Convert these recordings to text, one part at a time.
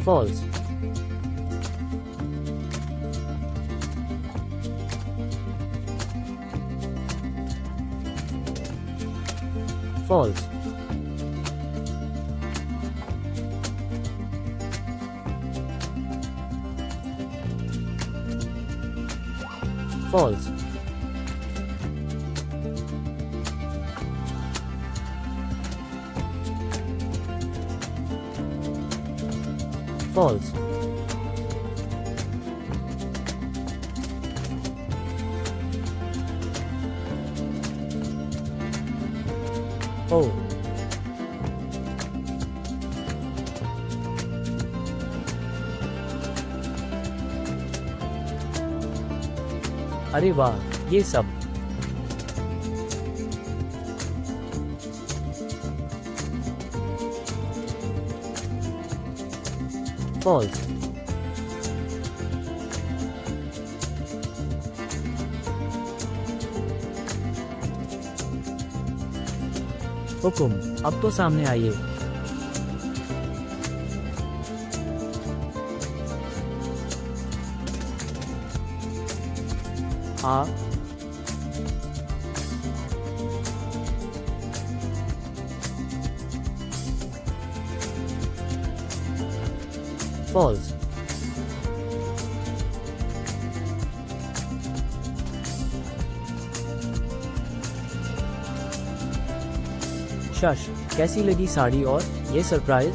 false, false, false, false, oh, अरे वाह, ये सब false, हुकुम, अब तो सामने आइए। आ false, शश, कैसी लगी साड़ी और ये सरप्राइज?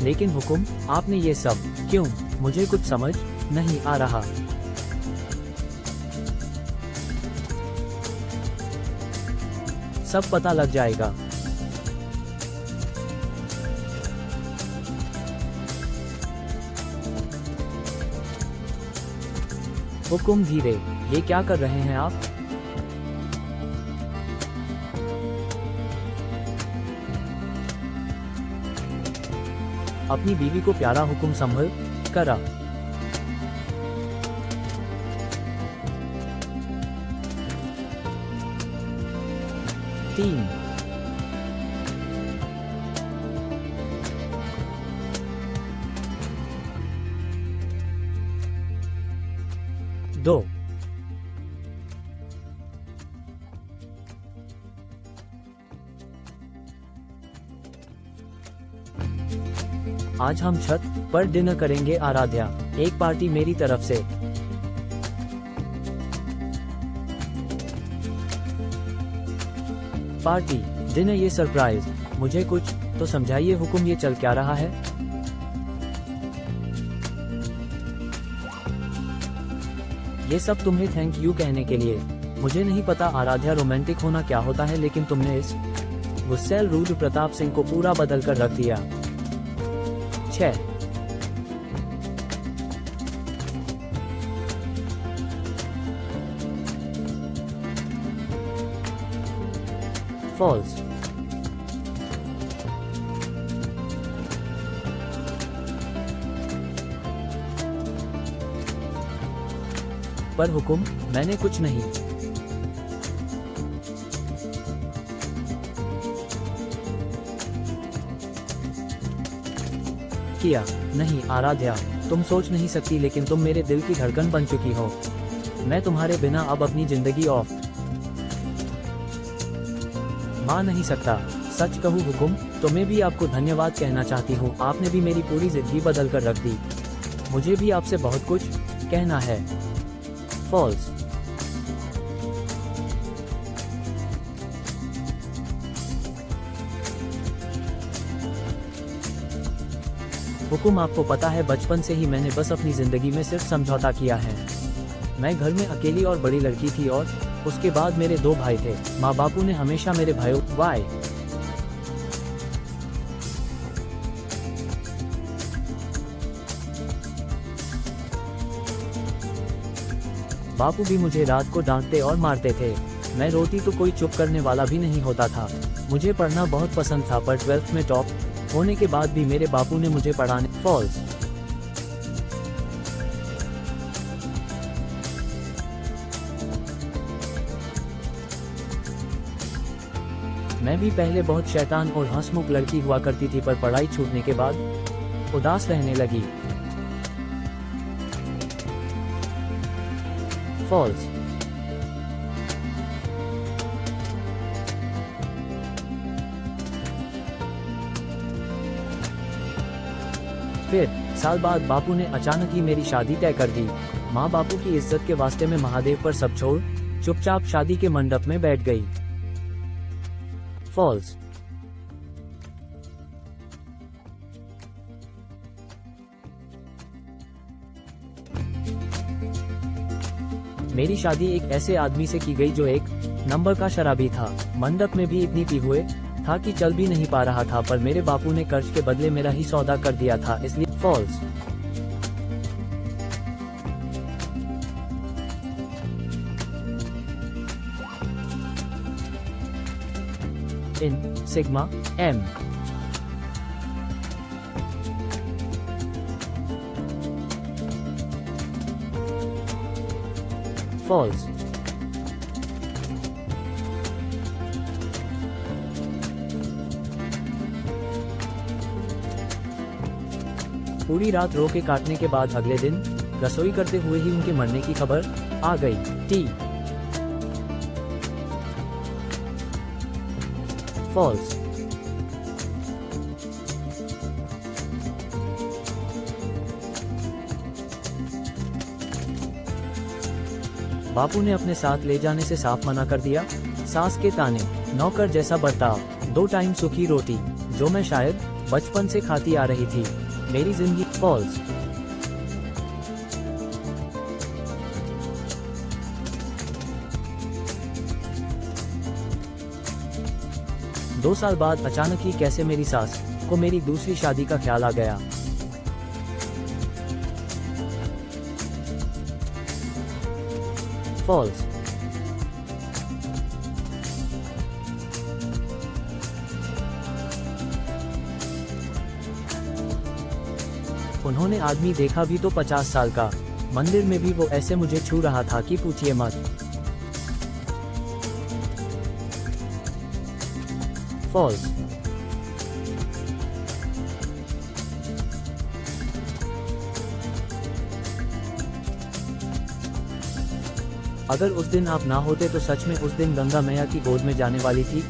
लेकिन हुकुम, आपने ये सब क्यों? मुझे कुछ समझ नहीं आ रहा। सब पता लग जाएगा। हुकुम, धीरे, ये क्या कर रहे हैं आप? अपनी बीवी को प्यारा हुकुम संभल करा। तीन, दो, आज हम छत पर डिनर करेंगे आराध्या, एक पार्टी मेरी तरफ से। पार्टी, डिनर, ये सरप्राइज, मुझे कुछ तो समझाइए हुकुम, ये चल क्या रहा है? ये सब तुम्हें थैंक यू कहने के लिए। मुझे नहीं पता आराध्या रोमांटिक होना क्या होता है, लेकिन तुमने इस गुस्सैल रूड प्रताप सिंह को पूरा बदल कर रख दिया। 6, false, पर हुकुम, मैंने कुछ नहीं किया। नहीं आराध्या, तुम सोच नहीं सकती, लेकिन तुम मेरे दिल की धड़कन बन चुकी हो। मैं तुम्हारे बिना अब अपनी जिंदगी ऑफ मान नहीं सकता। सच कहूँ हुकुम, तो मैं भी आपको धन्यवाद कहना चाहती हूँ। आपने भी मेरी पूरी जिंदगी बदल कर रख दी। मुझे भी आपसे बहुत कुछ कहना है। फॉल्स, हुकुम, आपको पता है बचपन से ही मैंने बस अपनी जिंदगी में सिर्फ समझौता किया है। मैं घर में अकेली और बड़ी लड़की थी, और उसके बाद मेरे 2 भाई थे। माँ बापू ने हमेशा मेरे भाइयों वाई बापू भी मुझे रात को डांटते और मारते थे। मैं रोती तो कोई चुप करने वाला भी नहीं होता था। मुझे पढ़ना बहुत पसंद था, पर 12th में टॉप होने के बाद भी मेरे बापू ने मुझे पढ़ाने फॉल्स, मैं भी पहले बहुत शैतान और हंसमुख लड़की हुआ करती थी, पर पढ़ाई छूटने के बाद उदास रहने लगी। फॉल्स। फिर साल बाद बापू ने अचानक ही मेरी शादी तय कर दी। माँ बापू की इज्जत के वास्ते में महादेव पर सब छोड़ चुपचाप शादी के मंडप में बैठ गई। फॉल्स। मेरी शादी एक ऐसे आदमी से की गई जो एक नंबर का शराबी था। मंडप में भी इतनी पी हुए था कि चल भी नहीं पा रहा था, पर मेरे बापू ने कर्ज के बदले मेरा ही सौदा कर दिया था, इसलिए false. In sigma M. False. पूरी रात रो के काटने के बाद अगले दिन रसोई करते हुए ही उनके मरने की खबर आ गई। टी। फॉल्स। बापू ने अपने साथ ले जाने से साफ मना कर दिया। सास के ताने, नौकर जैसा बर्ताव, 2 टाइम सूखी रोटी जो मैं शायद बचपन से खाती आ रही थी, मेरी जिंदगी। फॉल्स। दो साल बाद अचानक ही कैसे मेरी सास को मेरी दूसरी शादी का ख्याल आ गया। फॉल्स। उन्होंने आदमी देखा भी तो 50 साल का। मंदिर में भी वो ऐसे मुझे छू रहा था कि पूछिए मत। फॉल्स। अगर उस दिन आप ना होते तो सच में उस दिन गंगा मैया की गोद में जाने वाली थी।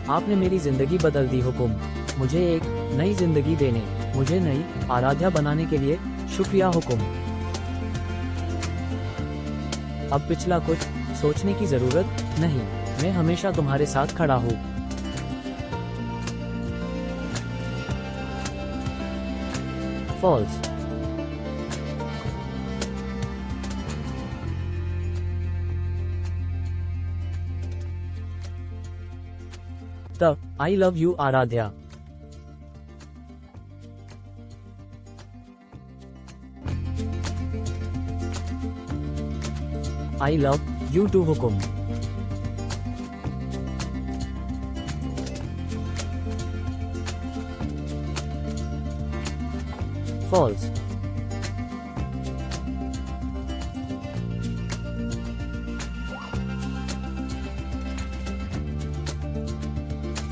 आपने मेरी जिंदगी बदल दी हुकुम, मुझे एक नई जिंदगी देने, मुझे नई आराध्या बनाने के लिए शुक्रिया हुकुम। अब पिछला कुछ सोचने की जरूरत नहीं, मैं हमेशा तुम्हारे साथ खड़ा हूँ। फॉल्स। The I love you Aaradhya. I love you too हुकुम। फॉल्स।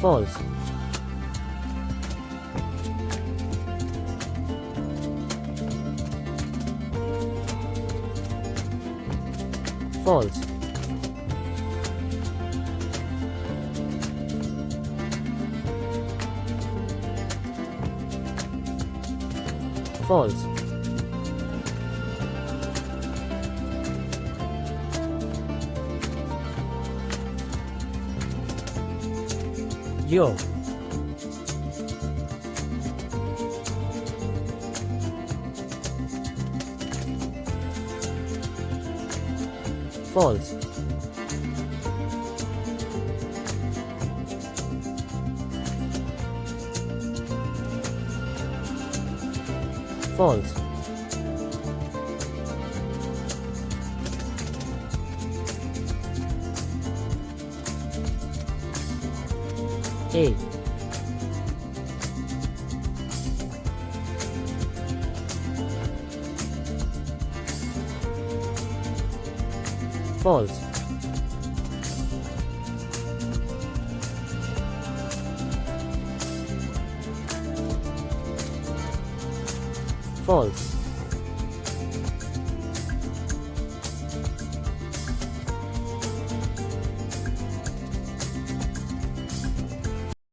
फॉल्स। फॉल्स। फॉल्स। यो। फॉल्स। फॉल्स। ए। फॉल्स। फॉल्स।